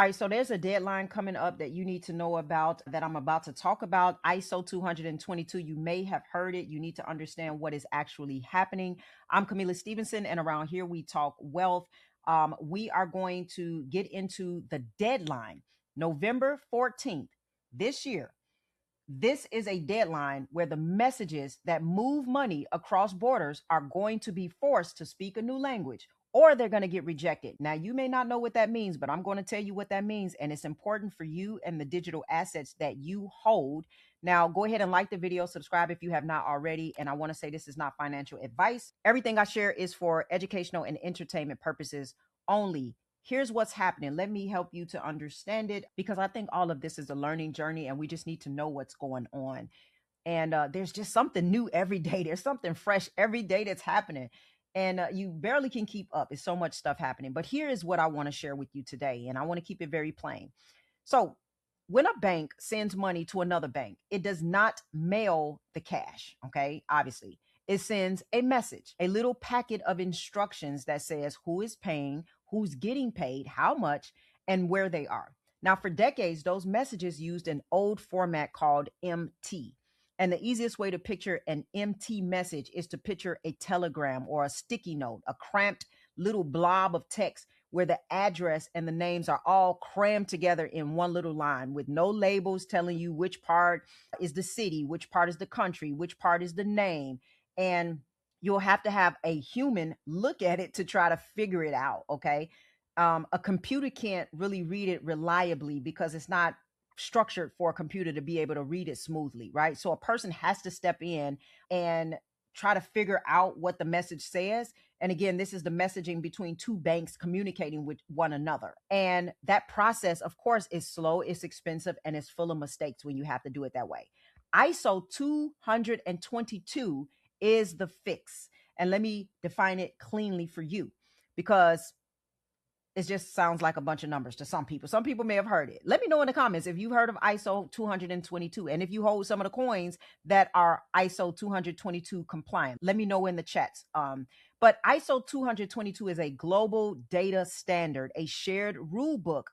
All right, so there's a deadline coming up that you need to know about that I'm about to talk about. ISO 222. You may have heard it. You need to understand what is actually happening. I'm Camilla Stevenson, and around here we talk wealth. We are going to get into the deadline, November 14th this year. This is a deadline where the messages that move money across borders are going to be forced to speak a new language or they're going to get rejected. Now, you may not know what that means, but I'm going to tell you what that means. And it's important for you and the digital assets that you hold. Now, go ahead and like the video, subscribe if you have not already. And I want to say this is not financial advice. Everything I share is for educational and entertainment purposes only. Here's what's happening. Let me help you to understand it because I think all of this is a learning journey and we just need to know what's going on. And there's just something new every day. There's something fresh every day that's happening. And you barely can keep up. It's so much stuff happening. But here is what I want to share with you today. And I want to keep it very plain. So, when a bank sends money to another bank, it does not mail the cash. Okay. Obviously, it sends a message, a little packet of instructions that says who is paying, who's getting paid, how much, and where they are. Now, for decades, those messages used an old format called MT. And the easiest way to picture an MT message is to picture a telegram or a sticky note, a cramped little blob of text where the address and the names are all crammed together in one little line with no labels telling you which part is the city, which part is the country, which part is the name. And you'll have to have a human look at it to try to figure it out. Okay. A computer can't really read it reliably because it's not structured for a computer to be able to read it smoothly, right? So a person has to step in and try to figure out what the message says. And again, this is the messaging between two banks communicating with one another. And that process, of course, is slow, it's expensive, and it's full of mistakes when you have to do it that way. ISO 222 is the fix. And let me define it cleanly for you because it just sounds like a bunch of numbers to some people. Some people may have heard it. Let me know in the comments if you've heard of ISO 222 and if you hold some of the coins that are ISO 222 compliant. Let me know in the chats. But ISO 222 is a global data standard, a shared rule book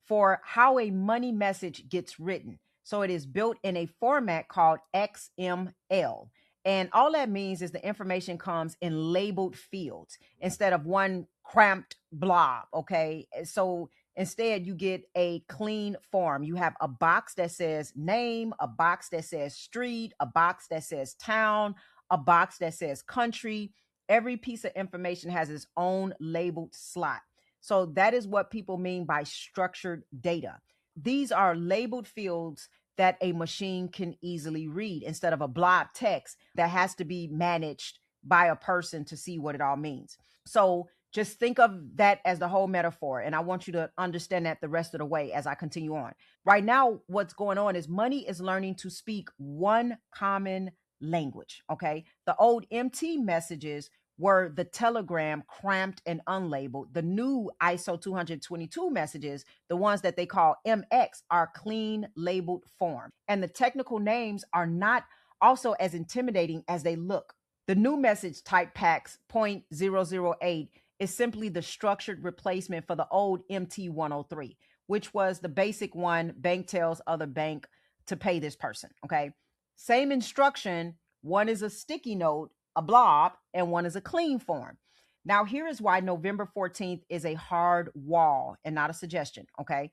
for how a money message gets written. So it is built in a format called XML. And all that means is the information comes in labeled fields instead of one cramped blob. Okay. So instead, you get a clean form. You have a box that says name, a box that says street, a box that says town, a box that says country. Every piece of information has its own labeled slot. So that is what people mean by structured data. These are labeled fields that a machine can easily read instead of a blob text that has to be managed by a person to see what it all means. So just think of that as the whole metaphor. And I want you to understand that the rest of the way as I continue on. Right now, what's going on is money is learning to speak one common language. Okay. The old MT messages were the telegram cramped and unlabeled. The new ISO 222 messages, the ones that they call MX, are clean labeled form. And the technical names are not also as intimidating as they look. The new message type packs .008 is simply the structured replacement for the old MT103, which was the basic one bank tells other bank to pay this person. Okay. Same instruction. One is a sticky note, a blob, and one is a clean form. Now, here is why November 14th is a hard wall and not a suggestion. Okay.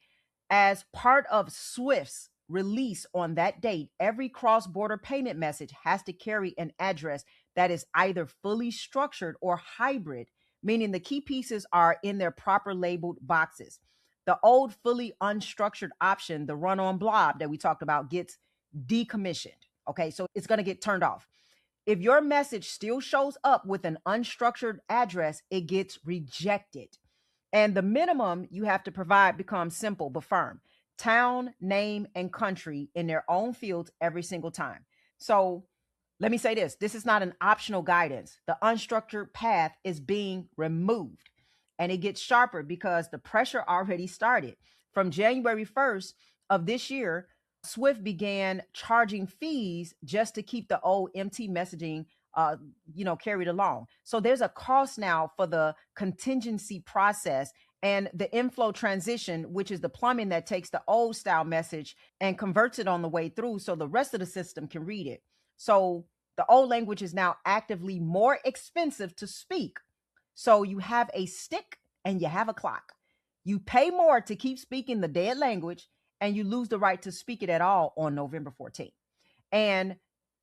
As part of SWIFT's release on that date, every cross border payment message has to carry an address that is either fully structured or hybrid, meaning the key pieces are in their proper labeled boxes. The old fully unstructured option, the run on blob that we talked about, gets decommissioned. Okay, so it's going to get turned off. If your message still shows up with an unstructured address, it gets rejected. And the minimum you have to provide becomes simple but firm: town, name, and country in their own fields every single time. So let me say this is not an optional guidance. The unstructured path is being removed, and it gets sharper because the pressure already started. From January 1st of this year, Swift began charging fees just to keep the old MT messaging carried along. So there's a cost now for the contingency process, and the inflow transition, which is the plumbing that takes the old style message and converts it on the way through so the rest of the system can read it. So the old language is now actively more expensive to speak. So you have a stick and you have a clock. You pay more to keep speaking the dead language, and you lose the right to speak it at all on November 14th. And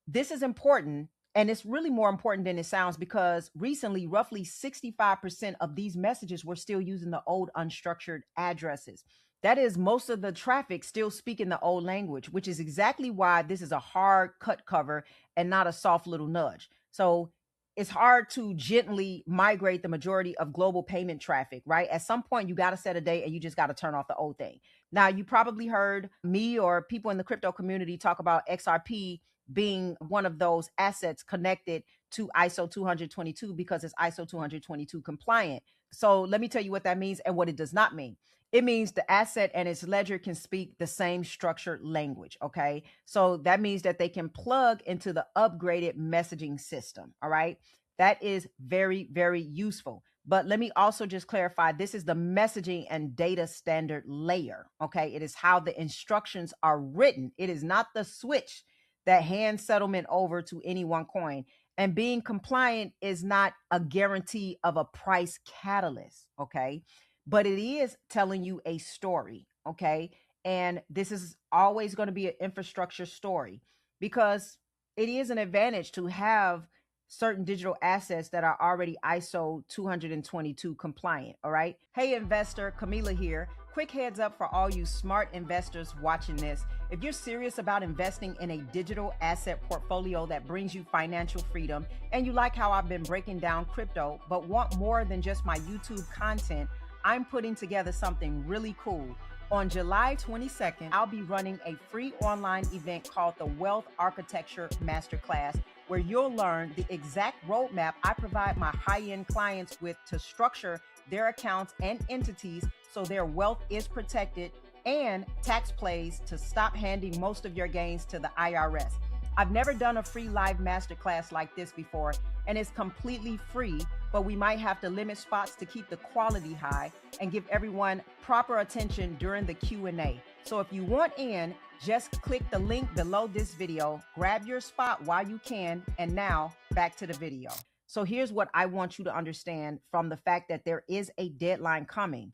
this is important, and it's really more important than it sounds, because recently roughly 65% of these messages were still using the old unstructured addresses. That is, most of the traffic still speaking the old language, which is exactly why this is a hard cut cover and not a soft little nudge. So it's hard to gently migrate the majority of global payment traffic, right? At some point, you got to set a date and you just got to turn off the old thing. Now, you probably heard me or people in the crypto community talk about XRP being one of those assets connected to ISO 222 because it's ISO 222 compliant. So let me tell you what that means and what it does not mean. It means the asset and its ledger can speak the same structured language. Okay. So that means that they can plug into the upgraded messaging system. All right. That is very, very useful. But let me also just clarify, this is the messaging and data standard layer. Okay. It is how the instructions are written. It is not the switch that hands settlement over to any one coin. And being compliant is not a guarantee of a price catalyst. Okay. But it is telling you a story. Okay. And this is always going to be an infrastructure story, because it is an advantage to have certain digital assets that are already ISO 222 compliant. All right. Hey, investor, Camila here. Quick heads up for all you smart investors watching this. If you're serious about investing in a digital asset portfolio that brings you financial freedom, and you like how I've been breaking down crypto, but want more than just my YouTube content, I'm putting together something really cool. On July 22nd, I'll be running a free online event called the Wealth Architecture Masterclass, where you'll learn the exact roadmap I provide my high-end clients with to structure their accounts and entities so their wealth is protected, and tax plays to stop handing most of your gains to the IRS. I've never done a free live masterclass like this before, and it's completely free, but we might have to limit spots to keep the quality high and give everyone proper attention during the Q&A. So if you want in, just click the link below this video, grab your spot while you can, and now back to the video. So here's what I want you to understand from the fact that there is a deadline coming.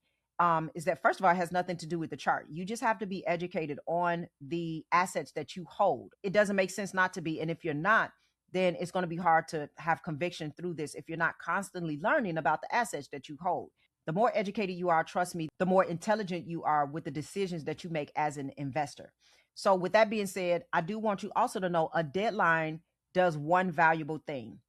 Is that, first of all, it has nothing to do with the chart. You just have to be educated on the assets that you hold. It doesn't make sense not to be. And if you're not, then it's going to be hard to have conviction through this if you're not constantly learning about the assets that you hold. The more educated you are, trust me, the more intelligent you are with the decisions that you make as an investor. So with that being said, I do want you also to know a deadline does one valuable thing.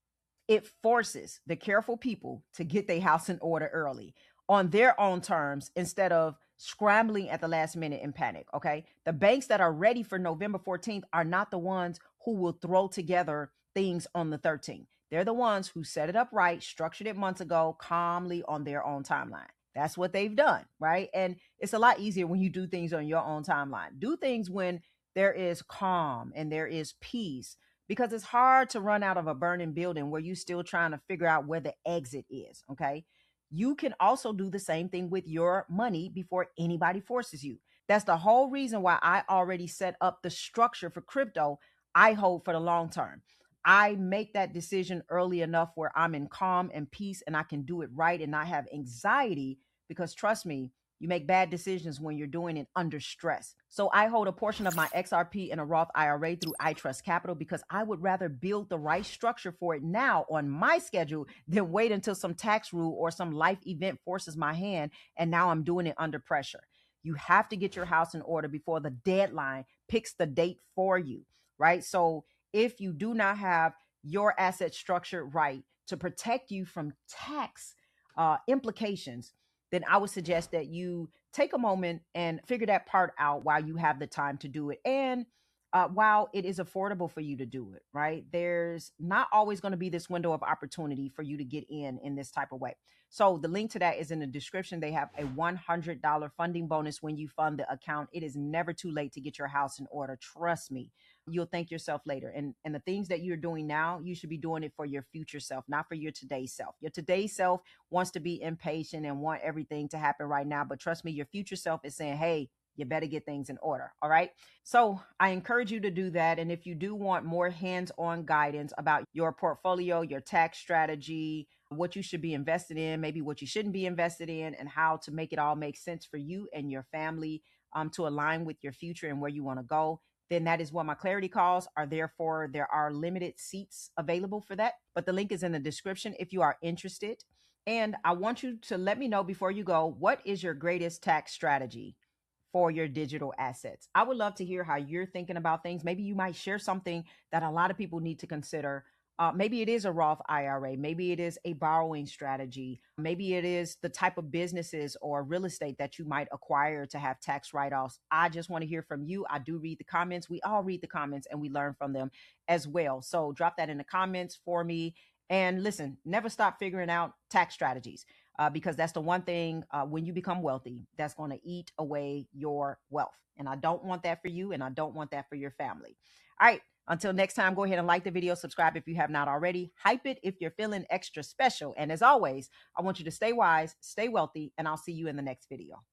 It forces the careful people to get their house in order early on their own terms instead of scrambling at the last minute in panic. Okay. The banks that are ready for November 14th are not the ones who will throw together things on the 13th. They're the ones who set it up right, structured it months ago, calmly on their own timeline. That's what they've done. Right. And it's a lot easier when you do things on your own timeline. Do things when there is calm and there is peace, because it's hard to run out of a burning building where you're still trying to figure out where the exit is. Okay. You can also do the same thing with your money before anybody forces you. That's the whole reason why I already set up the structure for crypto I hold for the long term. I make that decision early enough where I'm in calm and peace and I can do it right and not have anxiety, because trust me, you make bad decisions when you're doing it under stress. So I hold a portion of my XRP in a Roth IRA through iTrust Capital, because I would rather build the right structure for it now on my schedule than wait until some tax rule or some life event forces my hand and now I'm doing it under pressure. You have to get your house in order before the deadline picks the date for you, right? So if you do not have your asset structured right to protect you from tax implications, then I would suggest that you take a moment and figure that part out while you have the time to do it. And while it is affordable for you to do it, right? There's not always going to be this window of opportunity for you to get in this type of way. So the link to that is in the description. They have a $100 funding bonus when you fund the account. It is never too late to get your house in order. Trust me. You'll thank yourself later. And the things that you're doing now, you should be doing it for your future self, not for your today's self. Your today's self wants to be impatient and want everything to happen right now. But trust me, your future self is saying, hey, you better get things in order. All right. So I encourage you to do that. And if you do want more hands-on guidance about your portfolio, your tax strategy, what you should be invested in, maybe what you shouldn't be invested in, and how to make it all make sense for you and your family, to align with your future and where you want to go, then that is what my clarity calls are there for. There are limited seats available for that, but the link is in the description if you are interested. And I want you to let me know before you go, what is your greatest tax strategy for your digital assets? I would love to hear how you're thinking about things. Maybe you might share something that a lot of people need to consider. Maybe it is a Roth IRA. Maybe it is a borrowing strategy. Maybe it is the type of businesses or real estate that you might acquire to have tax write offs. I just want to hear from you. I do read the comments. We all read the comments and we learn from them as well. So drop that in the comments for me. And listen, never stop figuring out tax strategies, because that's the one thing, when you become wealthy, that's going to eat away your wealth. And I don't want that for you, and I don't want that for your family. All right. Until next time, go ahead and like the video, subscribe if you have not already, hype it if you're feeling extra special. And as always, I want you to stay wise, stay wealthy, and I'll see you in the next video.